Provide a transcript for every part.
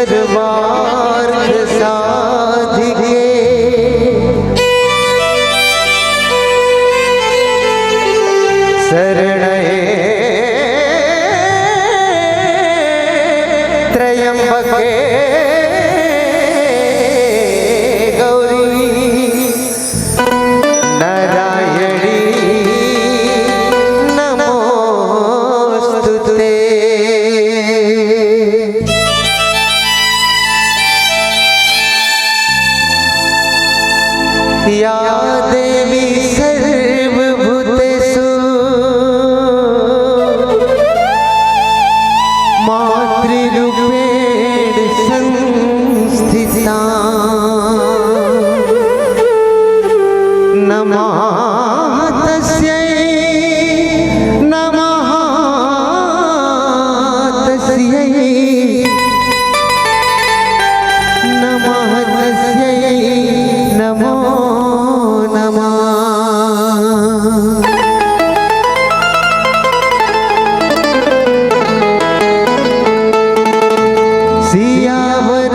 सर्वार्थ साधिके शरणये त्र्यंबके गौरी नारायणी नमोस्तुते। या देवी सर्वभूतेषु मातृरूपेण संस्थिता नमः तस्यै नमः तस्यै नमः तस्यै नमो नमः। सियावर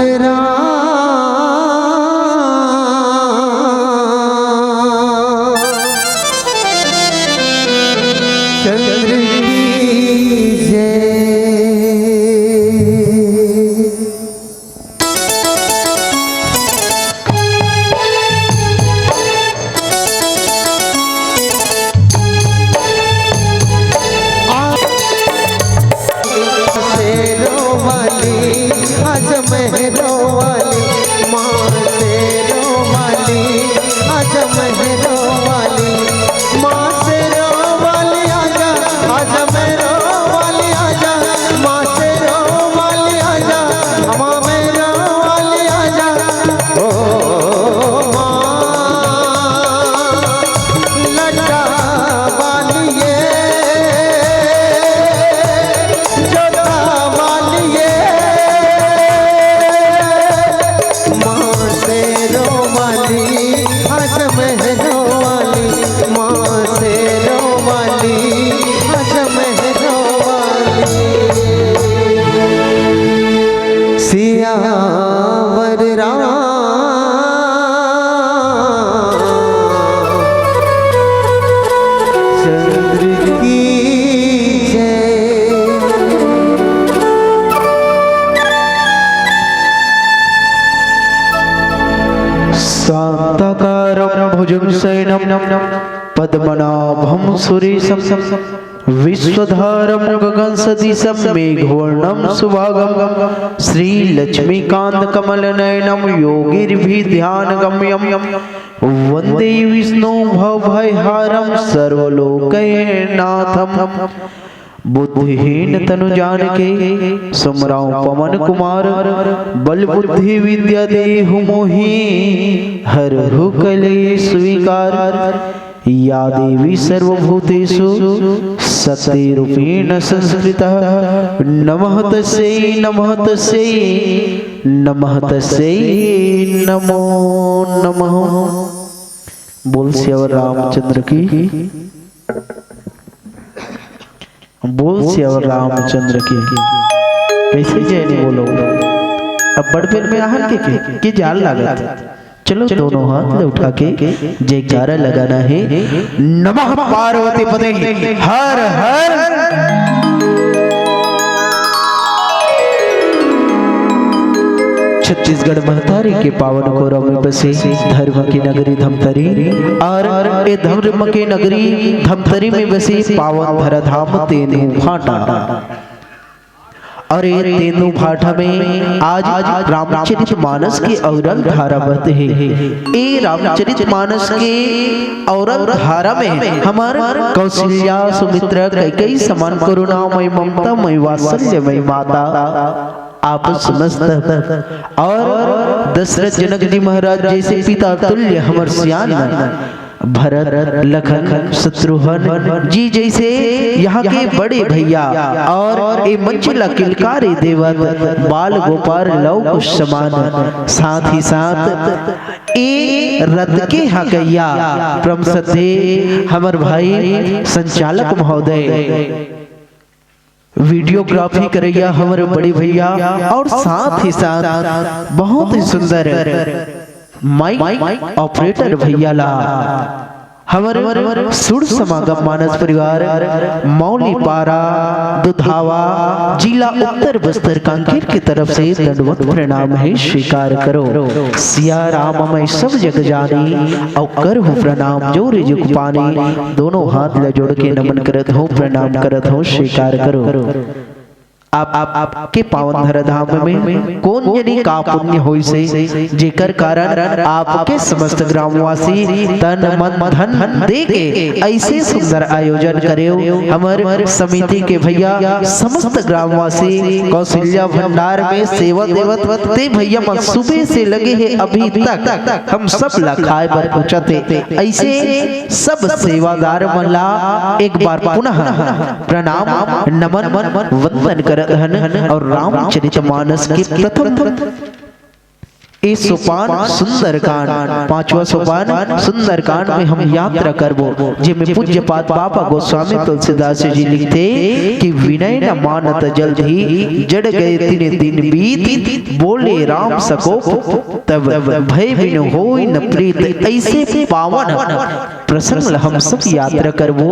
रामचंद्र की जय। आज महरो वाली माँ शेरो वाली, आज महरो वाली माँ शेरो वाली आजा, आज महरो वाली आजा, माँ शेरो वाली आजा, माँ महरो वाली आजा। ओ माँ लटा वाली ये जोता वाली ये सियावर रामचंद्र की जय। शांताकारं भुजगशयनं पद्मनाभं सुरेशं विश्वधारं गगनसदृशं मेघवर्णं सुभागं श्रीलक्ष्मीकान्तकमलनयनं योगिर्भिध्यानगम्यं वन्दे विष्णु भवभयहारं सर्वलोकैकनाथं। बुद्धिहीन तनु जानके सुमराव पवन कुमार, बल बुद्धि विद्या देहु मोहि हरहु कलेश स्वीकार। या देवी सर्वभूतेषु शक्तिरूपेण संस्कृतः नमः तस्यै नमः तस्यै नमः तस्यै नमो नमः। बोल सियावर रामचंद्र की, बोल सियावर रामचंद्र की। कैसे जय नहीं बोलो, अब बड़पेर में आहन के जाल लागत। चलो दोनों हाथ ले उठा के जयकारा लगाना है। नमः पार्वती पते हर हर। छत्तीसगढ़ महतारी के पावन कोरव में बसे धर्म की नगरी धमतरी, और ये धर्म की नगरी धमतरी में बसे पावन धराधाम तेंदू भाटा। और ये तेंदू भाटा में आज रामचरितमानस की औरंग धारा बहते हैं। ये रामचरितमानस के औरंग धारा में हमारे कौशल्या सुमित्रा कैकेयी समान करुणामय ममतामय वात्सल्यमय माता आप समस्त और दशरथ जनक जी महाराज जैसे पिता तुल्य हमर सियान भरत लखन शत्रुघ्न जी जैसे यहाँ के बड़े भैया, और ये मंचला किलकारी देवत बाल गोपाल लव कुश समान, साथ ही साथ ए रथ के हकैया परम श्रद्धेय हमर भाई संचालक महोदय वीडियोग्राफी करैया हमारे बड़े भैया और साथ ही साथ बहुत ही सुंदर माइक ऑपरेटर भैया ला हमारे सुर समागम मानस परिवार मौली पारा दुधावा जिला उत्तर बस्तर कांकेर की तरफ से दंडवत प्रणाम है स्वीकार करो। सिया राम मैं सब जग जानी और कर हूँ प्रणाम जोरे जुग पानी दोनों हाथ ले जोड़ के नमन करत हो प्रणाम करत हो स्वीकार करो। आपके पावन धराधाम में कौन जनी का पुण्य होई से जेकर कारण आपके समस्त ग्रामवासी तन मन धन दे के ऐसे सुंदर आयोजन करे। हमारे समिति के भैया समस्त ग्रामवासी कौशल्या भंडार में सेवा देवत ते भैया मन सुबह से लगे हैं अभी तक हम सब ला खाए पर पूछते ऐसे सब सेवादार मन ला एक बार पुनः प्रणाम नमन वंदन कर और रामचरितमानस के प्रथम इस सोपान सुंदरकांड पांचवा सोपान सुंदरकांड में हम यात्रा करबो जिसमें पूज्य पाद बाबा गोस्वामी तुलसीदास जी लिखते कि विनय न मानत जल्द ही जड़ गए तिने दिन बीत बोले राम सको तब भय बिन होई न प्रीत ऐसे पावन प्रसंग हम सब यात्रा करबो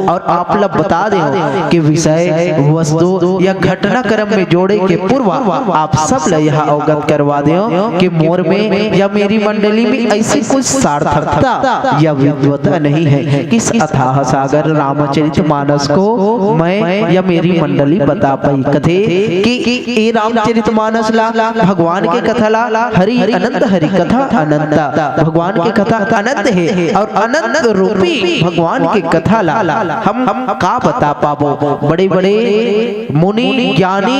और आप लोग बता दे कि विषय वस्तु या घटनाक्रम में जोड़े के पूर्व आप सब ल यह अवगत करवा दे कि मोर में या मेरी मंडली में ऐसी कुछ सार्थकता या विद्वता नहीं है किस अथाह सागर रामचरितमानस को मैं या मेरी मंडली बता पाई कथे कि ये रामचरितमानस ला भगवान के कथा ला हरि अनंत हरि कथा अनंता भगवान की कथा अनंत है और अनंत रूपी भगवान की कथा ला हम का बता पाबो बड़े बड़े मुनि ज्ञानी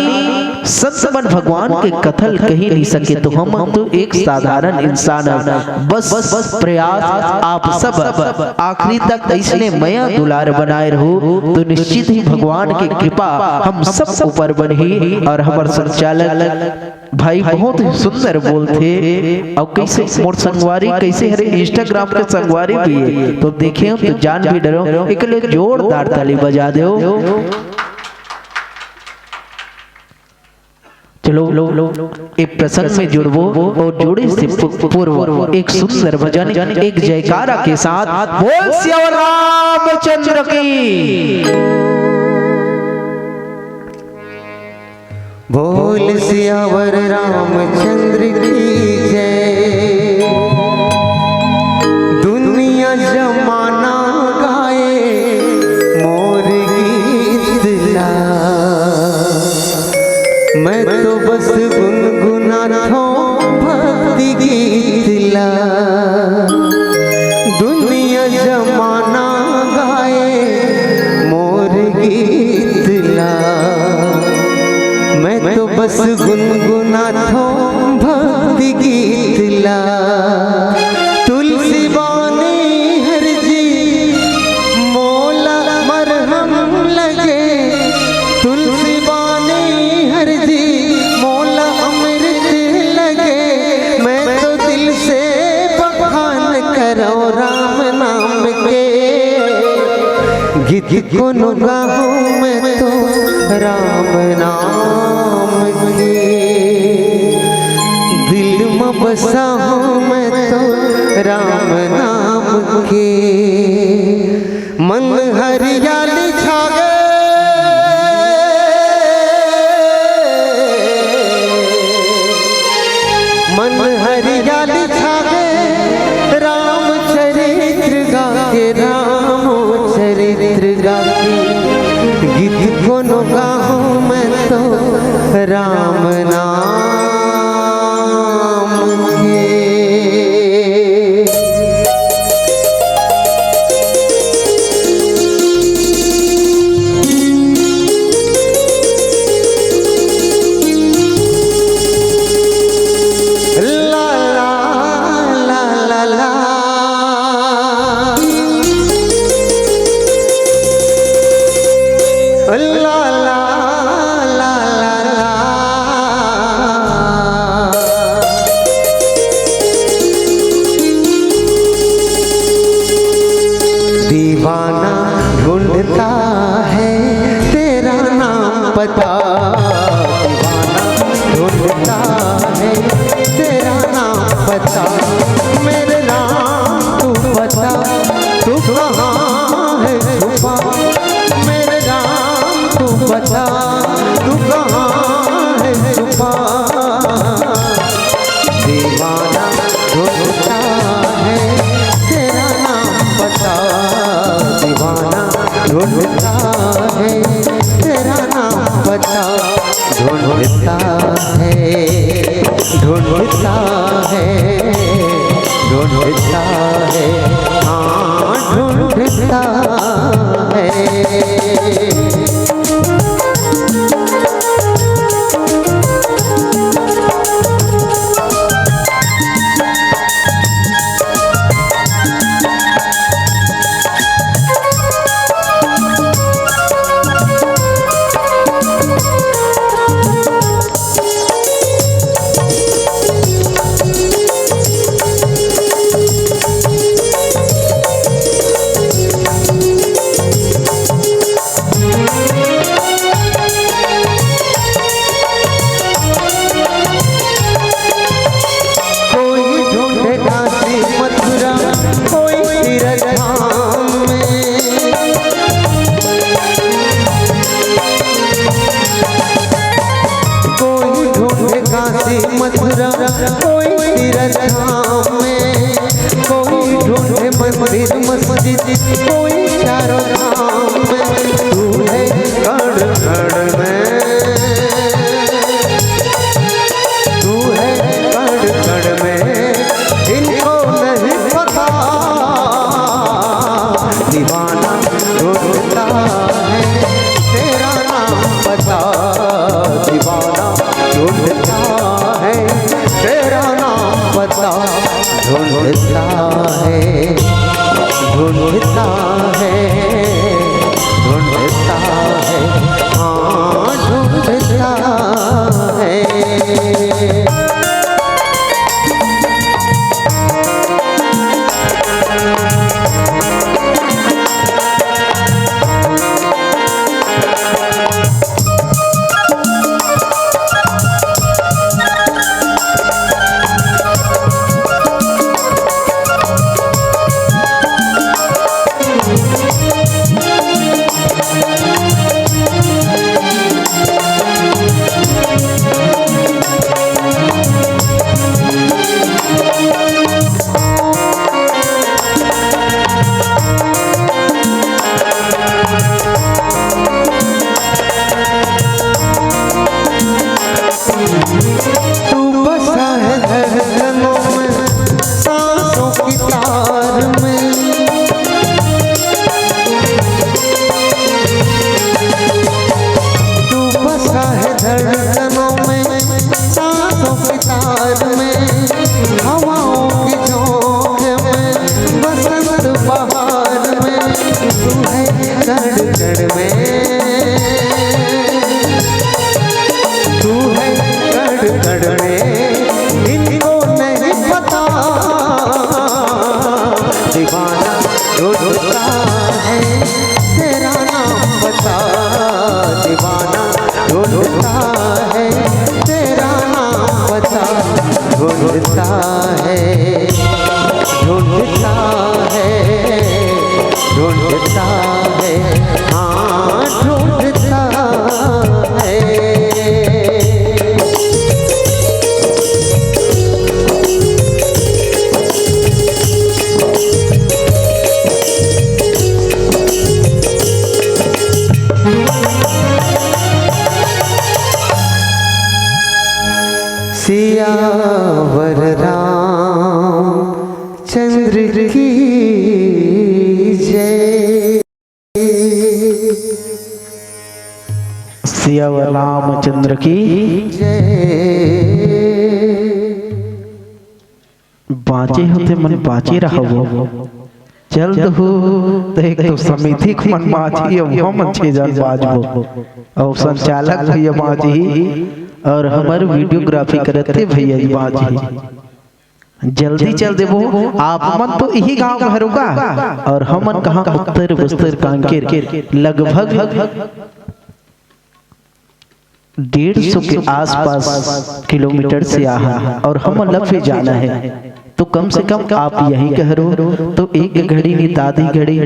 संत भगवान के कथल कही नहीं सके तो हम तो एक साधारण इंसान बस प्रयास आप सब आखिरी तक इसने मया दुलार बनाए रहो तो निश्चित ही भगवान की कृपा हम सब ऊपर बनी और हमारे संचालक भाई बहुत ही सुंदर बोलते और कैसे मोर संगवारी कैसे हरे इंस्टाग्राम के संगवारी भी है तो देखे तो जान भी डरो एक लिए जोरदार ताली बजा दो। चलो एक प्रसंग में जुड़वो और जोड़े से पूर्व एक सुंदर भजन एक जयकारा के साथ बोल सिया रामचंद्र की बोल सियावर रामचंद्र की जय। दुनिया जमाना गाए मोर गीत ला मैं तो बस गुनगुनाता हूँ भक्ति गीत ला। दुनिया जमाना गाए मोर गीत ला मैं तो बस गुनगुनाता हूँ भक्ति गीत ला। तुलसी बानी हर जी मोला मरहम लगे तुलसी बानी हर जी मोला अमृत लगे मैं तो दिल से बखान करो राम नाम के गीत को गाऊं मैं तो राम नाम के दिल में बसा हूँ मैं तो राम नाम के मन हरियाली छा गए मन हरियाली छा गए राम चरित्र गा के राम चरित्र गा के गीत को गाऊं मैं तो राम नाम के। ला ला ला ला ला ला ला ला ला बता दीवाना ढूंढता है तेरा नाम बता मेरे राम तू बता तू कहाँ है छुपा मेरे राम तू बता तू कहाँ है छुपा दीवाना ढूंढता है तेरा नाम बता दीवाना ढूंढता है तेरा नाम बता ढूंढता है ढूंढता है ढूंढता है हाँ ढूंढता है। मथुरा कोई तीरथ धाम में कोई ढूंढे मंदिर मस्जिद कोई चारों धाम में तू है कण कण में तू है कण कण में इनको नहीं पता दीवाना ढूंढता है तेरा नाम बता दीवाना ढूंढता है तेरा नाम बता ढूंढता है ढूंढता है ढूंढता है हाँ ढूंढता है। ढूंढता है ढूंढता है ढूंढता है हाँ ढूंढता है। सियावर रामचंद्र की जय सियावर रामचंद्र की जय। बाजे होते मन बाजे रहो जल्द हो देख तो समिति को मन बाजी वो मन छे जान बाजबो और संचालक भैया बाजी और हमारे वीडियोग्राफी करते भैया जी बाजी जल्दी चल देवो आप मन तो यही गांव भरोगा और हमन कहां उत्तर बस्तर कांकेर लगभग 150 के आसपास किलोमीटर से आहा और हम लफे जाना है, तो कम से कम आप यही कह रहे तो एक घड़ी नहीं तादी घड़ी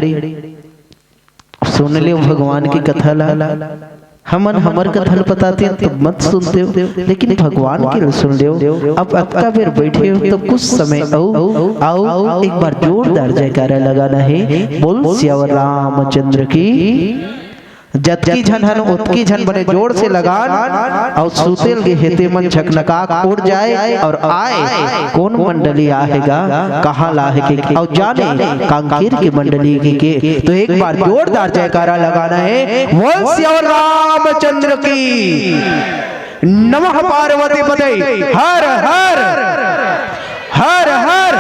सुन ले भगवान की कथा ला हमन हमर कथन बताते तो मत सुनते हो, लेकिन भगवान की सुन ले। अब अक्का बेर बैठे हो तो कुछ समय आओ एक बार जोरदार जयकारा लगाना है। बोल सियावर रामचंद्र की। जतकी झन हन उतकी झन बने जोर से लगान और सुतेल के हेते मन झकनकाक उड़ जाए और आए कौन मंडली आएगा कहाँ लाहे के और जाने कांकेर की मंडली के। तो एक बार जोरदार जयकारा लगाना है। बोल सियावर रामचंद्र की। नमः पार्वती पते हर हर हर हर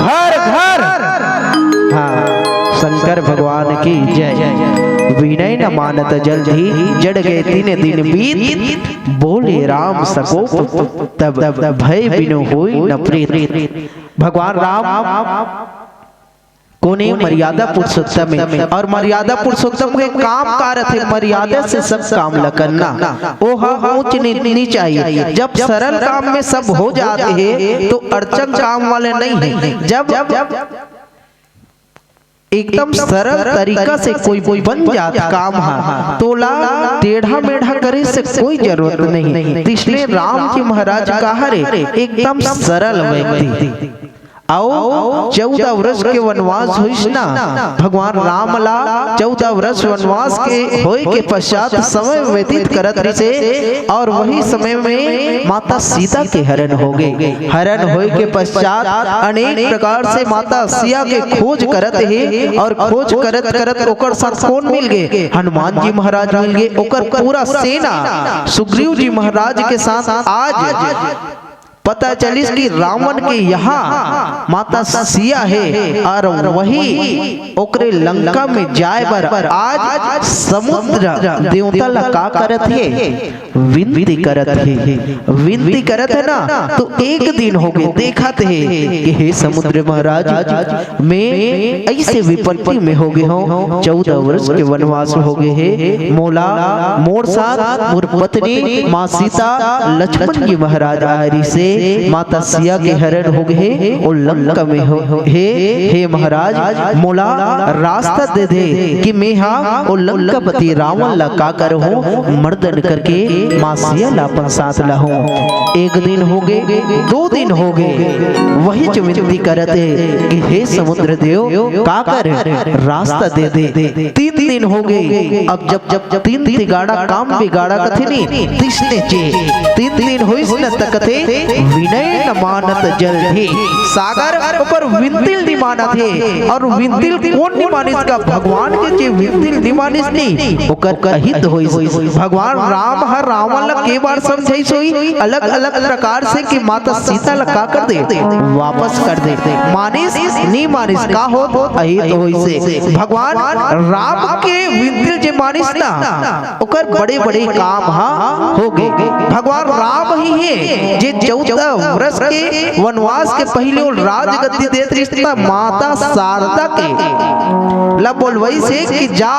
घर घर। हाँ, शंकर भगवान की जय। विनय न मानत जल्दी जड़ गए 3 दिन बीत, बोले राम सको तब भय बिनु होई न प्रीत। भगवान राम कोने मर्यादा पुरुषोत्तम है और मर्यादा पुरुषोत्तम के काम कारत है मर्यादा से सब काम ल करना। ओहा ऊंच नीच आई। जब सरल काम में सब हो जाते हैं तो अड़चन काम वाले नहीं है। जब एकदम सरल तरीका से कोई बन जात काम है तोला टेढ़ा मेढ़ा करे से कोई जरूरत नहीं। इसलिए राम जी महाराज कहा रे एकदम सरल व्यक्ति। आओ 14 वर्ष के वनवास हुई ना भगवान राम ला 14 वर्ष वनवास के होए के पश्चात समय व्यतीत करत रहे और वही समय में माता सीता के हरण हो गए। हरण होए के पश्चात अनेक प्रकार से माता सिया के खोज करत है और खोज करत करत ओकर साथ कौन मिल गए? हनुमान जी महाराज मिल गए। ओकर पूरा सेना सुग्रीव जी महाराज के साथ आज पता चलिस कि रावण के यहाँ माता सिया है और वही ओकरे लंका में जाए बर आज समुद्र देवता ला का करत है विनती करत है। विनती करत है ना तो एक दिन हो गए देखत है कि हे समुद्र महाराज मैं ऐसे विपत्ति में हो गए हो 14 वर्ष के वनवास हो गए है। मोला मोर साथ मोर पत्नी माँ सीता लक्ष्मण जी महाराज आरी से माता सिया के हरण हो गए और लंका में हो हे महाराज मोला रास्ता दे दे कि मैं हाँ और लंकापति रावण ला का करहूं मर्दन करके माँ सिया ला अपन साथ लाहूं। एक दिन हो गए 2 दिन हो गए वही विनती करत है कि हे समुद्र देव का कर रास्ता दे दे। 3 दिन हो गए। अब जब 3 तिगाड़ा काम बिगाड़ा कथे नहीं तिसने चे 3 दिन होई न तकथे विनय न मानत जल्दी सागर ऊपर विंतिल नहीं मानत है और विंतिल कौन नहीं मानिस का भगवान के जे विंतिल नहीं मानिस नहीं ओकर कहित होई। भगवान राम हर रावण ला के बार समझाई सोई अलग अलग प्रकार से कि माता सीता ला का कर दे वापस कर दे मानिस नहीं मानिस का हो अहित होई से भगवान राम के विंतिल जे मानिस ना ओकर बड़े बड़े काम हो गए। भगवान राम ही है जे 14 वर्ष के वनवास के पहले राजगद्दी देत रिश्ता माता शारदा के ला बोलवई से कि जा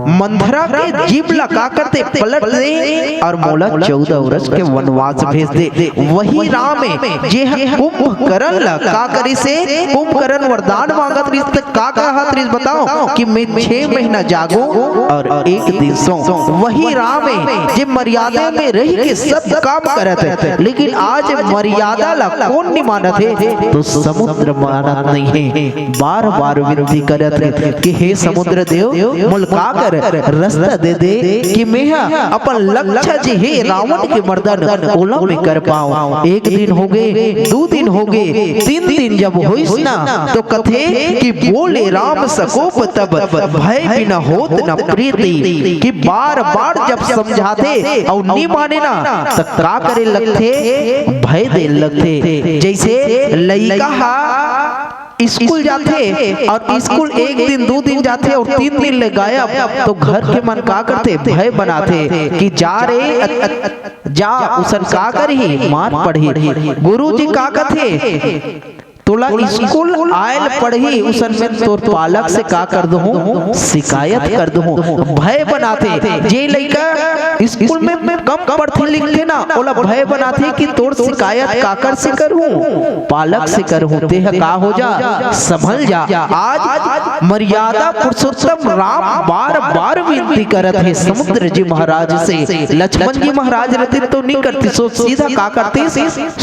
मंथरा के जीभ ला का करते पलट दे और मोला 14 वर्ष के वनवास भेज दे। वही राम है जे कुंभकर्ण ला का करी से कुंभकर्ण वरदान मांगत रिश्ते का कहत रिश्ते बताओ कि मैं 6 महीना जागू और 1 दिन सो। वही राम है जे मर्यादा में रह के सब काम करत है लेकिन आज मर्यादा ला कौन नहीं मानत है तो समुद्र मानत नहीं है। बार बार विनती करत है कि हे समुद्र देव मुल का कर रास्ता दे दे कि मैं अपन लक्ष्य जी हे रावण के मर्दन ओला में कर पाऊं। 1 दिन हो गए 2 दिन हो गए 3 दिन जब होइस ना तो कथे कि बोले राम सकोप तब भय बिना होत न प्रीति कि बार बार जब समझाते और नहीं माने ना तो का करे लगते भय दे लगते। जैसे लइका स्कूल जाते और स्कूल 1 दिन 2 दिन जाते और 3 दिन ले गायब तो घर के मन का करते भय बनाते कि जा रे जा उसन का करही मार पढ़ी। गुरु जी का कथे तोला स्कूल आयल पढ़ी उसन में तोर पालक से का कर दूं शिकायत कर दूं भय बनाते जे लइका स्कूल में कम पढ़ते लिखते ना ओला भय बनाते कि तोर शिकायत काकर से करूं पालक से करूं ते का हो जा संभल जा। आज मर्यादा पुरुषोत्तम राम बार बार विनती करत है समुद्र जी महाराज से। लक्ष्मण जी महाराज रहते तो नहीं करते सो सीधा का करते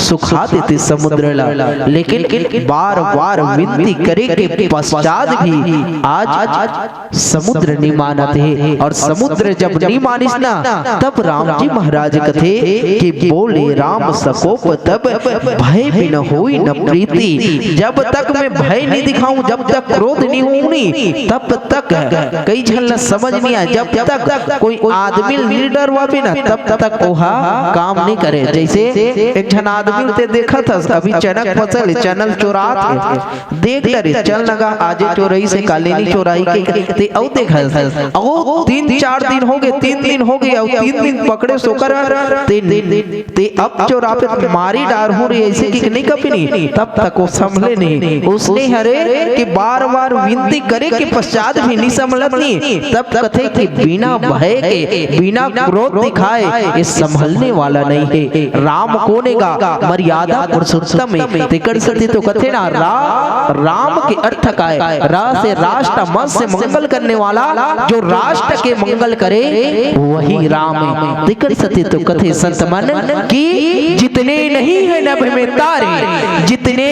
सुखा देते समुद्र ला, लेकिन बार बार विनती करे के पश्चात भी आज समुद्र नहीं मानते है। और समुद्र जब नहीं मानिस ना तब राम जी महाराज कथे कि बोले राम सकोप तब भय भी न होई न प्रीति। जब तक मैं भय नहीं दिखाऊं जब तक क्रोध नहीं होनी तब तक कई झल समझ नहीं आए। जब तक कोई आदमी लीडर वाबे ना तब तक ओहा काम नहीं करे। जैसे एक जन आदमी ते देखा था अभी चनक फसल चनल चोरात है देख डरे चल लगा आजे चोरई से कालेनी चोराई के ते औ देखा ओ 3-4 दिन हो गए 3 दिन हो गए और 3 दिन पकड़े सोकर ते अब चोरापे मारी डार हो रही ऐसे कि नहीं कपनी तब तक वो संभले नहीं। उसने हरे कि बार बार विनती करे के पश्चात भी नहीं संभलत नहीं तब कथे कि बिना भय के बिना क्रोध दिखाए ये संभलने वाला नहीं है। राम कोनेगा मर्यादा पुरुषोत्तम में तिकड़ सती तो कथे ना राम के अर्थ का है रा से राष्ट्र म से मंगल करने वाला जो राष्ट्र के मंगल करे वही राम है। तिकड़ सती तो कथे संत मन कि जितने नहीं है नभ में तारे जितने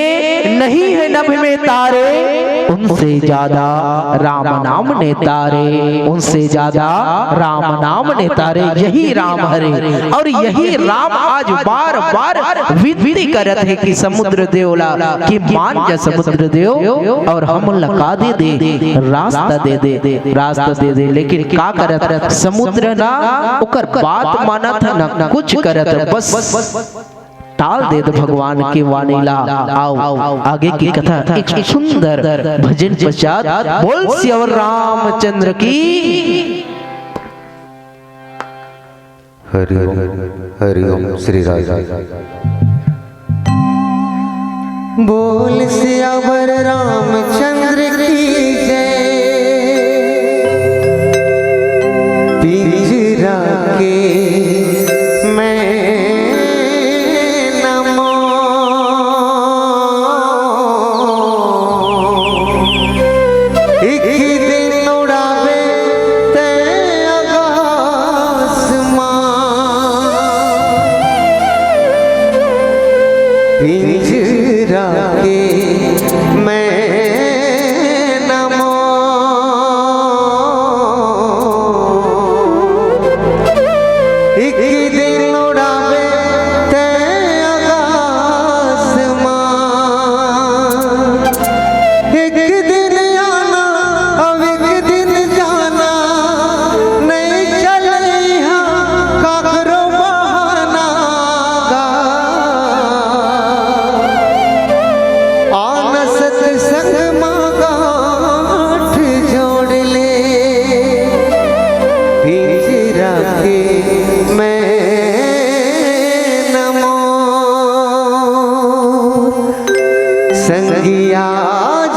नहीं है नभ में तारे उनसे ज्यादा राम नाम ने तारे उनसे ज्यादा राम नाम ने तारे। यही राम हरे और यही राम आज बार बार विनती करत है कि समुद्र देवला कि मान जा समुद्र देव और हम लगा दे रास्ता दे दे। लेकिन का करत समुद्र ना ओकर बात माना था ना कुछ करत बस टाल दे भगवान के वाणीला। आओ आगे की कथा एक सुंदर भजन पश्चात बोल श्री रामचंद्र की हरि ओम श्री राज। बोल सियावर रामचंद्र की जय। पिंजरा के संगिया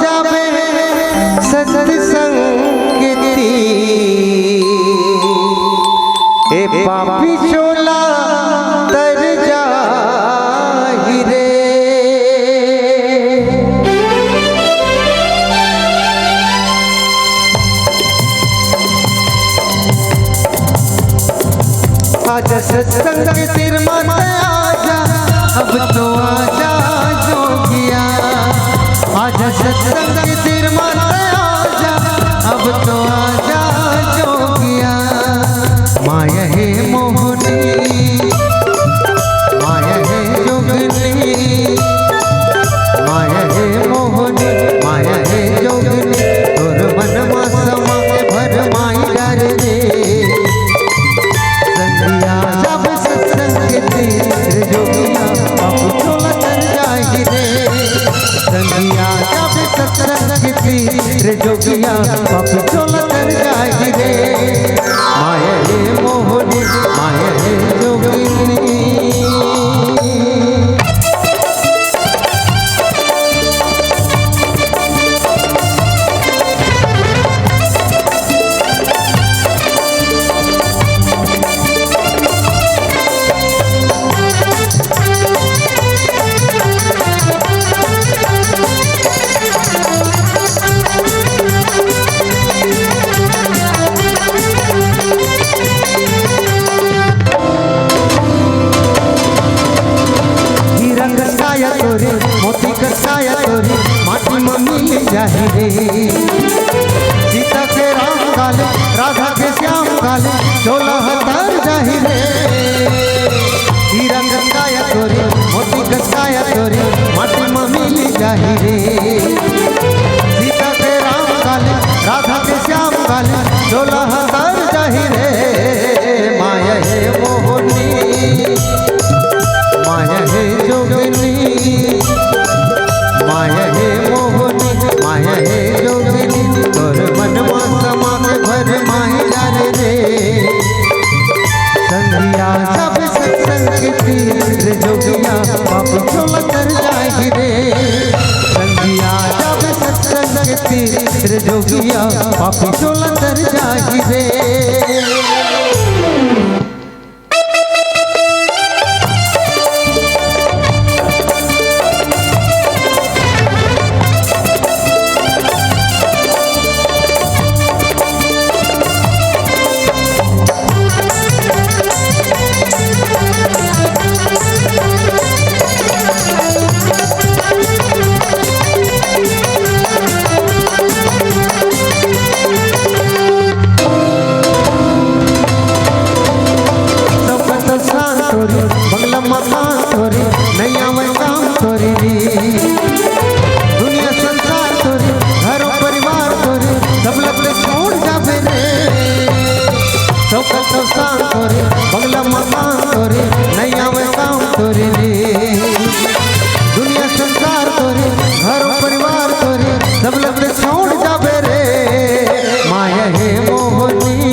जाबे सत्संग की ए पापी चोला तर जाहि रे। आजा सत्संग के सिर माते आजा अब तो आजा जोगिया। आजा सत्संग के सिर माते आजा अब तो आजा जोगिया। माया है मोहनी माया है जोगनी माया है मोहनी माया है जोगनी तोर मन मा समा के भर माई डर दे। संगिया जब सत्संग के तीर जोगिया अब चोला कर जाहि रे। संगिया जब सत्संग के तीर जोगिया अब चोला कर जाहि रे। माया रे मोहनी जाहि रे सीता के राम काले राधा के श्याम काले 16 तर जाहि रे माया हे मोहनी माया हे जोगिनी माया हे मोहनी माया हे जोगिनी तोर मनवा समा के भर माही जाने रे संगिया सब सत्संग के तीर जोगिया पाप छोला कर जाहि रे संगिया सब सत्संग के तीर जोगिया पाप छोला कर जाहि रे बंगला मकान तोरी नैया में काम तोरी दुनिया संसार तोरी घरों परिवार तोरी सब लोग छोड़ जावे रे चौकट शान तोरी बंगला मकान तोरी नैया में काम तोरी दुनिया संसार तोरी घरों परिवार तोरी सब लोग छोड़ जावे रे माया हे मोहनी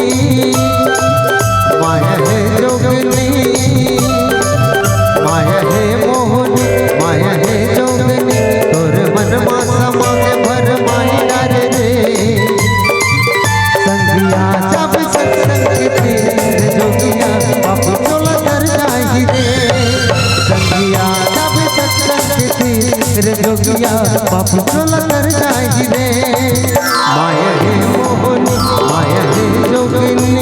माया हे जोगिनी माया हे मोहनी माया हे जोगिनी तोर मनवा समा के भर माही डारे रे संगिया जब सत्संग के तीर जोगिया पाप छोला कर जाहि रे संगिया जब सत्संग के तीर जोगिया पाप छोला कर जाहि रे माया हे मोहनी माया हे जोगिनी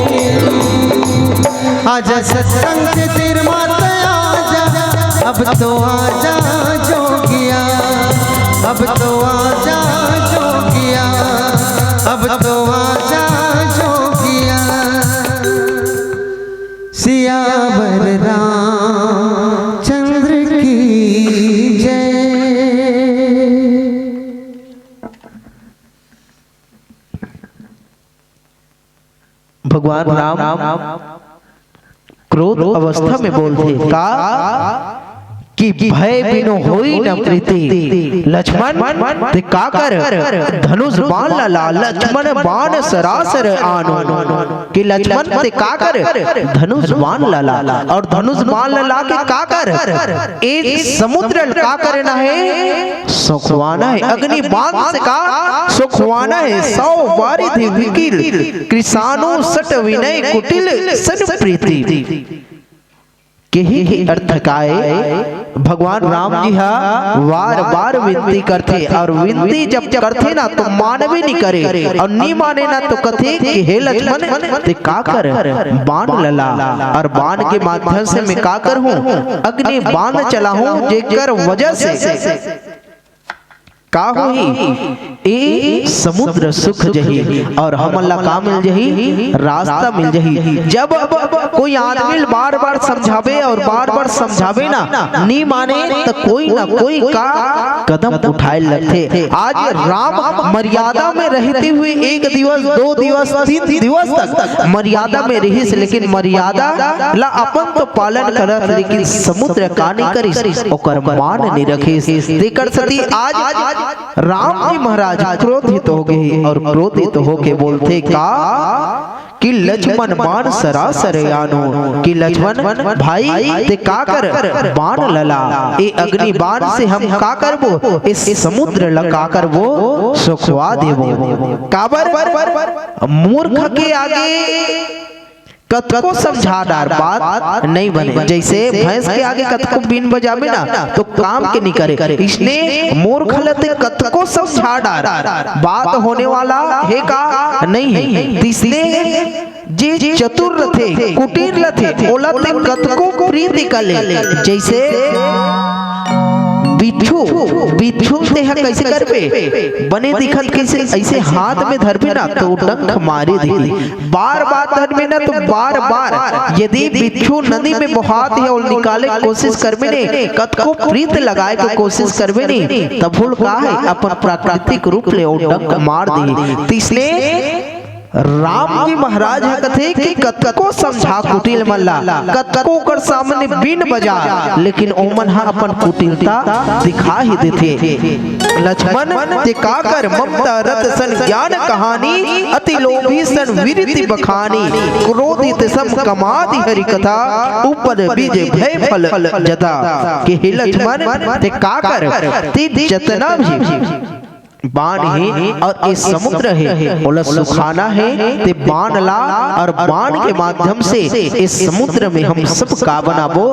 आजा सत्संग के तीर माता आजा अब तो आजा जोगिया अब तो आजा जोगिया अब तो आजा जोगिया सियावर रामचंद्र की जय। भगवान राम क्रोध अवस्था में बोलते का कि भय बिनु होई न प्रीति लक्ष्मण ते का कर धनुष बाण ला लक्ष्मण बाण सरासर आनो कि लक्ष्मण ते का कर धनुष बाण ला और धनुष बाण ला के का कर एक समुद्र का करना है सुखवाना है अग्नि बाण से का सुखवाना है 100 वारिधि विकिल कृषाणु सट विनय कुटिल सन प्रीति के ही अर्थ का है भगवान राम जी हा बार बार विनती करते और विनती जब करते ना तो मानवे नहीं करे और नहीं माने ना तो कथे कि हे लक्ष्मण ते का कर बाण लला और बाण के माध्यम से मैं का कर हूँ अग्नि बाण चला हूँ जेकर वजह से का होही ए समुद्र सुख जही और हम अल्लाह का मिल जही रास्ता मिल जही जब कोई आदमी बार बार समझावे और बार बार समझावे ना नहीं माने तो कोई ना कोई का कदम उठाए लगते आज राम मर्यादा में रहते हुए 1 दिवस 2 दिवस 3 दिवस तक मर्यादा में रही लेकिन मर्यादा ला अपन तो पालन करत लेकिन समुद्र का नहीं करी ओकर मान नहीं रखे देकर सती आज राम जी महाराज क्रोधित हो गए और क्रोधित होके बोलते का कि लक्ष्मण बाण सरासर आनो कि लक्ष्मण भाई ते का कर बाण लला ए अग्नि बाण से हम का करबो इस समुद्र लगा करबो सुखवा देबो काबर मूर्ख के आगे कतको समझादार बात नहीं बने जैसे भैंस के आगे कतको बीन बजावे ना तो काम के नहीं करे इसने मूर्ख लते कतको समझादार बात होने वाला है का नहीं है इसलिए जे चतुर रथे कुटीर रथे ओला ते कतको प्रीति कले जैसे बिच्छू ते ह कैसे करबे बने दिखत कैसे ऐसे हाथ में धरबे ना तो डंक मारे दी बार धरबे ना तो बार यदि बिच्छू नदी में बहात है और निकाले की कोशिश करबे ने कतको प्रीत लगाए के कोशिश करबे ने तब भूल का है अपन प्राकृतिक रूप ले और डंक मार दी। तीसरे राम जी महाराज है कथे कि कतको समझा कुटिल मल्ला कतको कर सामने बीन बजा लेकिन ओमन हा अपन कुटिलता दिखा ही देथे। लक्ष्मण ते काकर ममता रत सन ज्ञान कहानी अति लोभी सन विरति बखानी क्रोधित सम कमादि हरि कथा ऊपर बीजे भय फल जता कि हे लक्ष्मण ते काकर ते जतना भी बाण है और इस समुद्र है बोला सुखाना है ते बाण ला और बाण के माध्यम से इस समुद्र में हम सब का बनाबो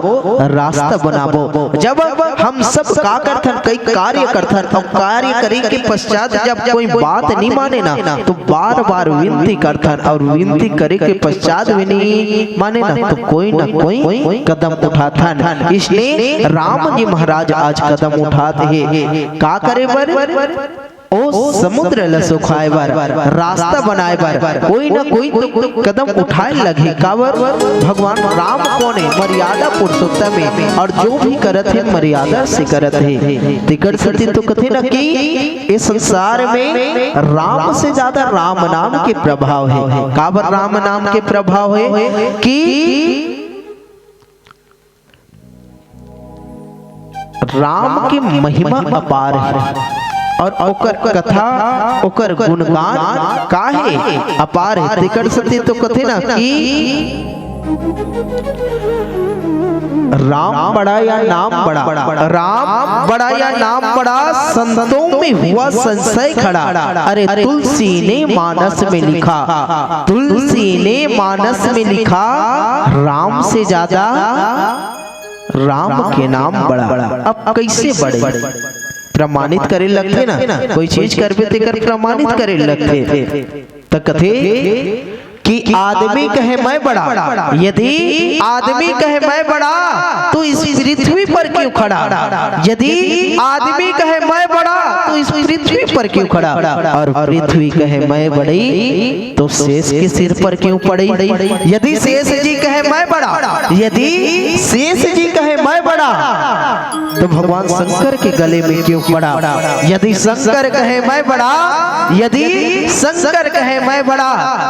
रास्ता बनाबो। जब हम सब का करथन कई कार्य करथन और कार्य करे के पश्चात जब कोई बात नहीं माने ना तो बार विनती करथन और विनती करे के पश्चात भी नहीं माने ना तो कोई ना कोई कदम उठाथन। इसलिए राम जी महाराज आज कदम उठाते हैं का करे बर ओ समुद्र ल सुखाए बर रास्ता बनाए बर कोई ना कोई तो कदम उठाए लगे कावर भगवान राम कोने मर्यादा पुरुषोत्तम है और जो भी करत है मर्यादा से करत है। तिकड़ सती तो कथे ना कि इस संसार में राम से ज्यादा राम नाम के प्रभाव है। कावर राम नाम के प्रभाव है कि राम की महिमा अपार है और ओकर कथा ओकर गुणगान काहे अपार है। तिकड़ सती तो कथे ना कि राम बड़ा या नाम बड़ा राम बड़ा या नाम बड़ा संतों में हुआ संशय खड़ा। अरे तुलसी ने मानस में लिखा तुलसी ने मानस में लिखा राम से ज्यादा राम के नाम बड़ा। अब कैसे बड़े प्रमाणित करे लगते ना कोई चीज करबे ते कर प्रमाणित करे लगते तो कथे कि आदमी कहे मैं बड़ा यदि आदमी कहे मैं बड़ा तो इस पृथ्वी पर क्यों खड़ा यदि आदमी कहे मैं बड़ा तो इस पृथ्वी पर क्यों खड़ा और पृथ्वी कहे मैं बड़ी तो शेष के सिर पर क्यों पड़ी। यदि शेष जी कहे मैं बड़ा यदि शेष जी कहे मैं बड़ा तो भगवान शंकर के गले में क्यों पड़ा। यदि शंकर कहे मैं बड़ा यदि शंकर कहे मैं बड़ा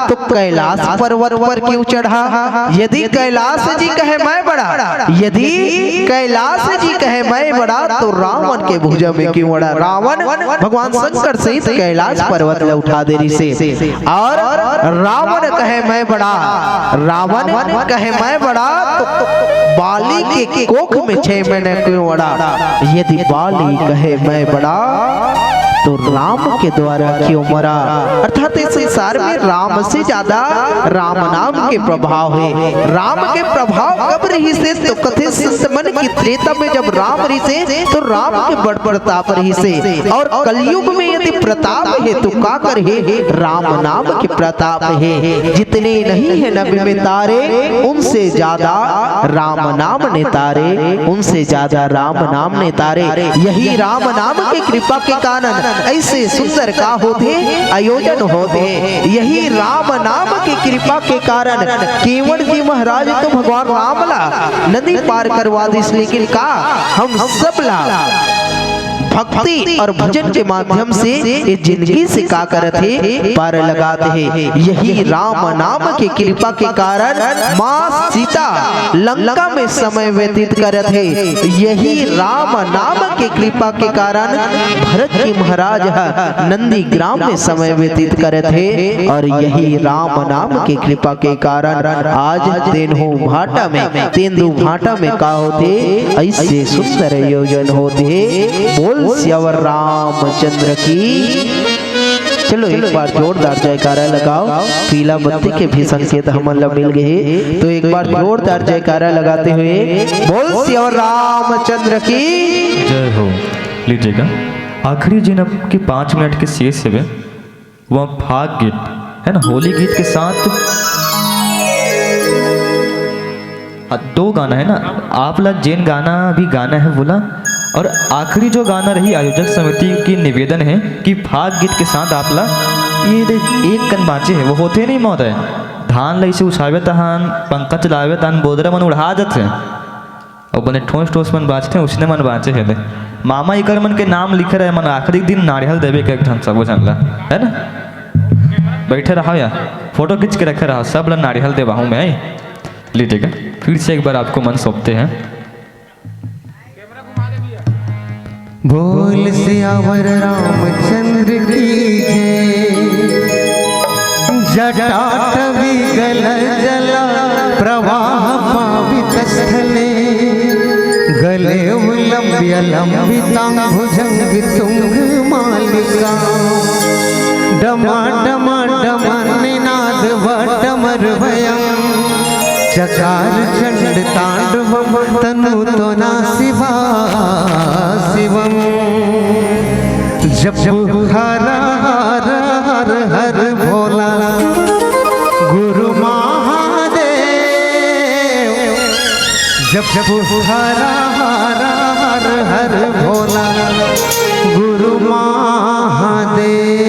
तो कैलाश पर्वत पर क्यों चढ़ा। यदि कैलाश जी कहे मैं बड़ा यदि कैलाश जी कहे मैं बड़ा तो रावण के भुजा में क्यों अड़ा। रावण भगवान शंकर सहित कैलाश पर्वत में उठा दे रही से और रावण कहे मैं बड़ा रावण कहे मैं बड़ा तो बाली के कोख में 6 महीने क्यों अड़ा। यदि बाली कहे मैं बड़ा तो राम के द्वारा क्यों मरा। अर्थात इस संसार में राम से ज्यादा राम नाम के प्रभाव है। राम के प्रभाव कब रही से तो कथे संतमन की त्रेता में जब राम रही से तो राम के बड़ प्रताप रही से और कलयुग में यदि प्रताप है तो का कर है राम नाम के प्रताप है। जितने नहीं है नबी में तारे उनसे ज्यादा राम नाम ने तारे उनसे ज्यादा राम नाम ने तारे। यही राम नाम की कृपा के कारण ऐसे सुंदर का होते आयोजन होते। यही राम नाम की कृपा के कारण केवट जी महाराज तो भगवान राम ला नदी पार करवा दी लेकिन का हम सब ला भक्ति और भजन के माध्यम से इस जिंदगी से का करते पार लगाते हैं। यही राम नाम की कृपा के कारण माँ सीता लंका में समय व्यतीत करते हैं। यही राम नाम की कृपा के कारण भरत जी महाराज नंदी ग्राम में समय व्यतीत करते हैं और यही राम नाम की कृपा के कारण आज तेंदु भाटा में का होते ऐसे सुंदर आयोजन होते। बोल श्यावर रामचंद्र की। चलो एक बार जोरदार जयकारा लगाओ। पीला बत्ती के भी संकेत हमला मिल गए तो एक बार जोरदार जयकारा लगाते हुए बोल श्यावर रामचंद्र की जय हो। लीजिएगा आखिरी जिन आपके 5 मिनट के शेष है वह फाग गीत है ना। होली गीत के साथ 2 गाना है ना। आप लोग जिन गाना भी गाना है बोला और आखिरी जो गाना रही आयोजक समिति की निवेदन है कि फाग गीत के साथ आपला ये एक कन बाँचे है वो होते नहीं महोदय। धान लइसे उछावे तहान पंखा चलावे तहान बोदरा मन उड़ा जाते हैं और बने ठोस ठोस मन बाँचते हैं उसने मन बाँचे है मामा इकर मन के नाम लिखे रहे मन आखिरी दिन नारियल देवे के एक ढंग सब जानला है ना। बैठे रहा या फोटो खींच के रखे रहा सब ला नारियल देवा हूँ मैं। लीजिएगा फिर से एक बार आपको मन सौंपते हैं। बोल सियावर रामचंद्र की जय। जटाटवी गल जला प्रवाह पावित स्थले गले लंब्य लंबितांग भुजंग तुंग मालिका डमा डमा डमा निनाद वटमर भयं चकार चंड तांडवम तनु तो ना शिवा शिवम जप हर हर हर हर भोला गुरु महादेव जप हर हर हर हर भोला गुरु महादेव।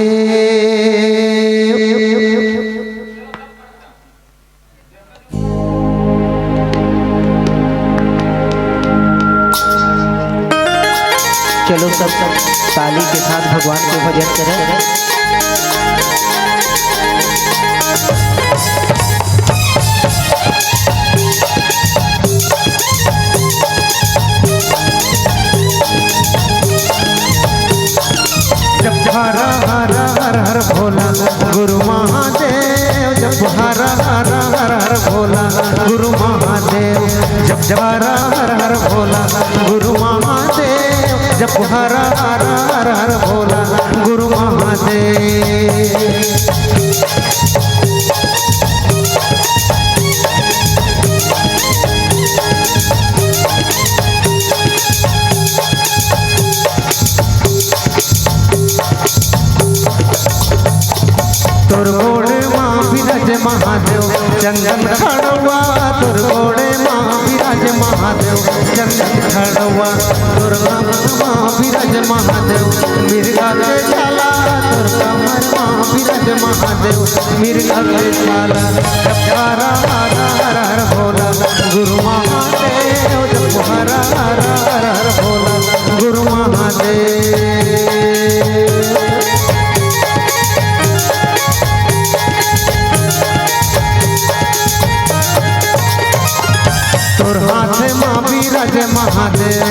चलो सब ताली के साथ भगवान के भजन करें। जप हर हर हर हर भोला गुरु महादेव जप हर हर हर हर भोला गुरु महादेव जप हर हर हर भोला गुरु महादेव जप हर हर हर हर भोला गुरु महादेव। तोर गोड़े माँ विराज महादेव चंदन खड़वा तोर गोड़े माँ विराज महादेव चंदन खड़वा तोर माँ विराज महादेव मिर्गा के जाला तोर कमर माँ विराज महादेव मिर्गा के जाला हर हर हर हर भोला गुरु महादेव जप हर हर हर हर भोला गुरु महादेव। तोर हाथ माँ विराज महादेव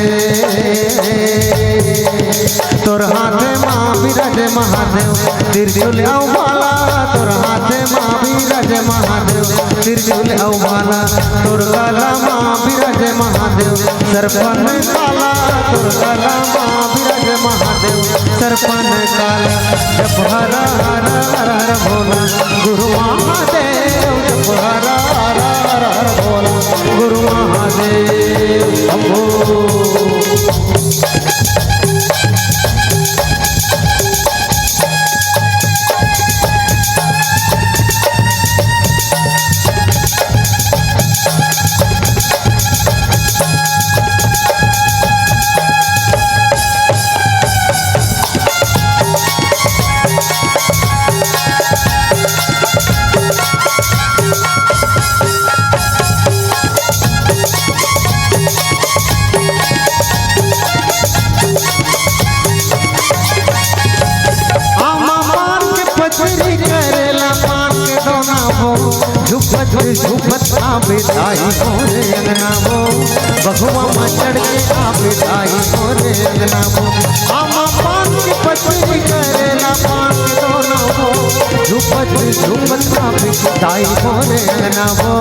तोर हाथ माँ विराज महादेव त्रिशूल औभाला तोर हाथ माँ विराज महादेव त्रिशूल औभाला तोर काला माँ विराज महादेव सरपन काला तोर काला माँ विराज महादेव सरपन काला जप हर हर हर हर भोला गुरु महादेव जप हर हर हर हर भोला गुरु महादेव अम्बो। झुपत झुपत आवे ताई मोरे अंगना वो बगुआ में चढ़ के आवे ताई मोरे अंगना वो आमा पान की पत्ती करेला पान के दोना वो झुपत झुपत आवे ताई मोरे अंगना वो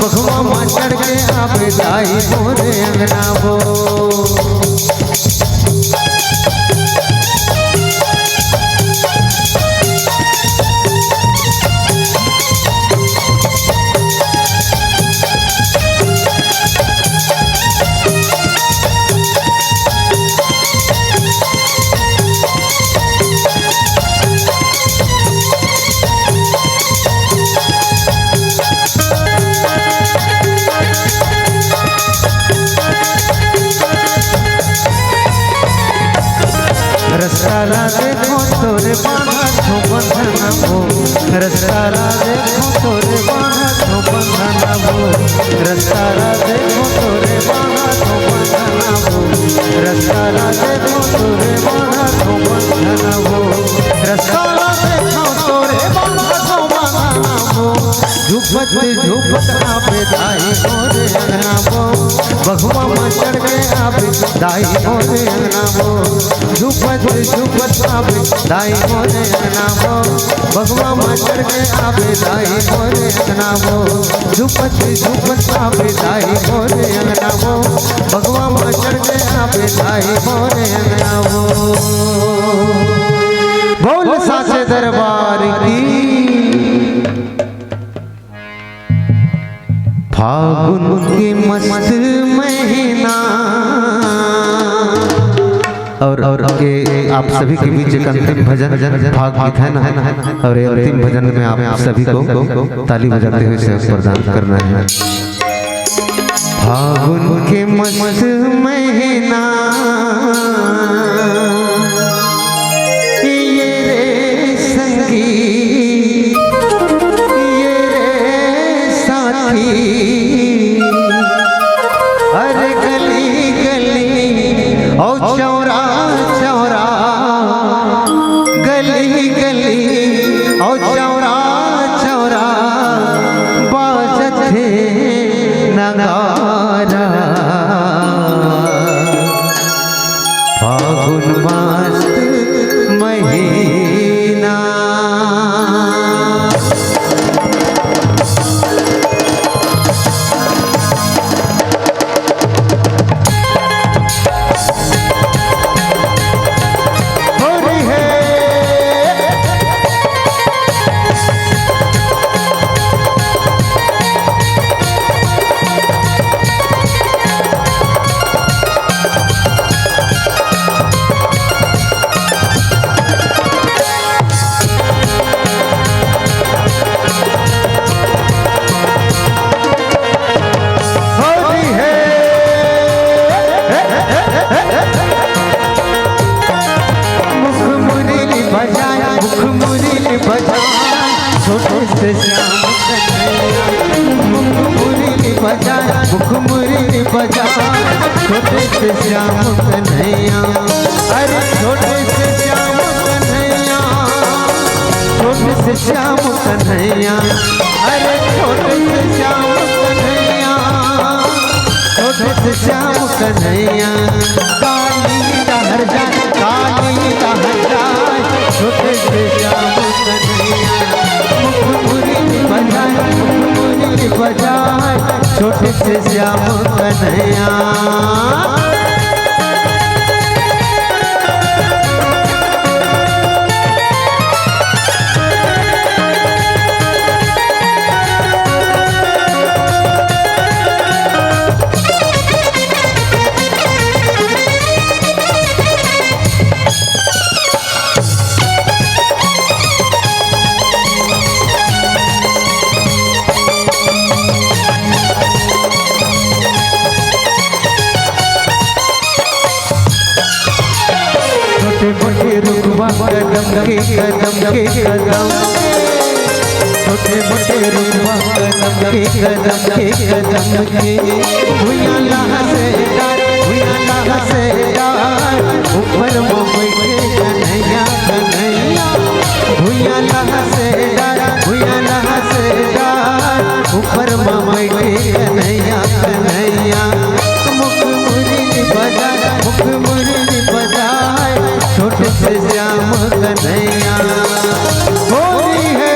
बगुआ में चढ़ के आवे ताई मोरे अंगना वो। ला देखो तोरे बांधा तो बंधना वो, रास्ता ला देखो तोरे बांधा तो बंधना वो, रास्ता ला देखो तोरे बांधा तो बंधना वो, रास्ता ला देखो तोरे बांधा तो बंधना वो, रास्ता ला देखो तोरे बांधा तो बंधना वो, झुपत झुपत आवे दाई मोरे अंगना वो, बहुआ में चढ़ के आवे दाई मोरे अंगना वो, झुपत झुपत आवे दाई मोरे अंगना वो, बहुआ में चढ़ के आवे दाई मोरे अंगना वो, झुपत झुपत आवे दाई मोरे अंगना वो, बहुआ में चढ़ के आवे दाई मोरे अंगना वो। बोल साचे दरबार की। फागुन के मस्त महीना और के आप सभी के बीच एक अंतिम भजन भाग गीत है ना, और ये अंतिम भजन में आप सभी को ताली बजाते हुए सेवा प्रदान करना है। फागुन के मस्त महीना ये रे संगी ये रे साथी, अरे गली गली ओ चौरा चौरा, गली गली ओ चौरा चौरा, बाजत थे नगारा। फागुन मस्त महीना। छोटे से श्याम कन्हैया मुख मुरली बजा, मुख मुरली बजा, छोटे से श्याम कन्हैया, अरे छोटे से श्याम कन्हैया, छोटे से श्याम कन्हैया, अरे छोटे से श्याम कन्हैया, छोटे से श्याम कन्हैया, काली लहर जाए काली लहर जाए, छोटे से श्याम कन्हैया, मुरली बजाए, छोटे से श्याम कन्हैया। छोटे रुकवा कदम के कदम के कदम, छोटे मोटे रुकवा कदम के कदम के कदम के, भुइयां लाह से डार भुइयां लाह से डार, ऊपर मोबाइल के कन्हैया कन्हैया, भुइयां लाह से डार भुइयां लाह से डार, ऊपर मोबाइल के कन्हैया कन्हैया, मुख मुरली बजाए मुख मुरली बजाए, छोटे से श्याम कन्हैया होली है।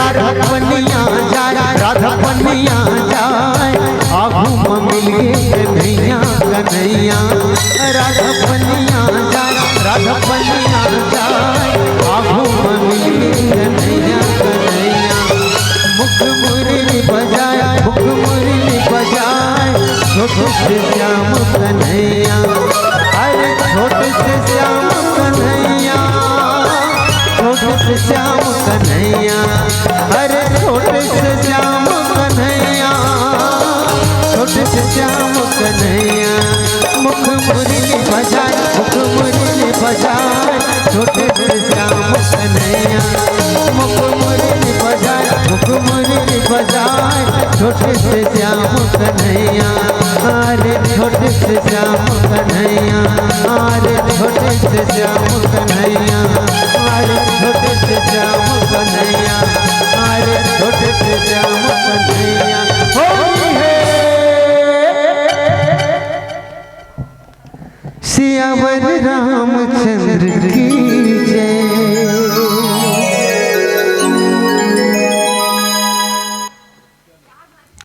राधा पनिया जाए, राधा पनिया जाए, आगू में मिल गे कन्हैया कन्हैया। राधा पनिया जाए, राधा पनिया जाए, आगू में मिल गे कन्हैया कन्हैया। मुख मुरली बजाए, मुख मुरली बजाए, छोटे से श्याम कन्हैया। अरे छोटे से श्याम कन्हैया, छोटे से श्याम कन्हैया। अरे छोटे से श्याम कन्हैया, छोटे से श्याम कन्हैया। मुख मुरली बजाए, मुख मुरली बजाए, छोटे से श्याम कन्हैया। मुख मुरली बजाए, मुख मुरली बजाए, छोटे से श्याम कन्हैया। अरे छोटे से श्याम कन्हैया, अरे छोटे से श्याम कन्हैया, अरे छोटे से श्याम कन्हैया, अरे छोटे से श्याम कन्हैया। होली है सियावर राम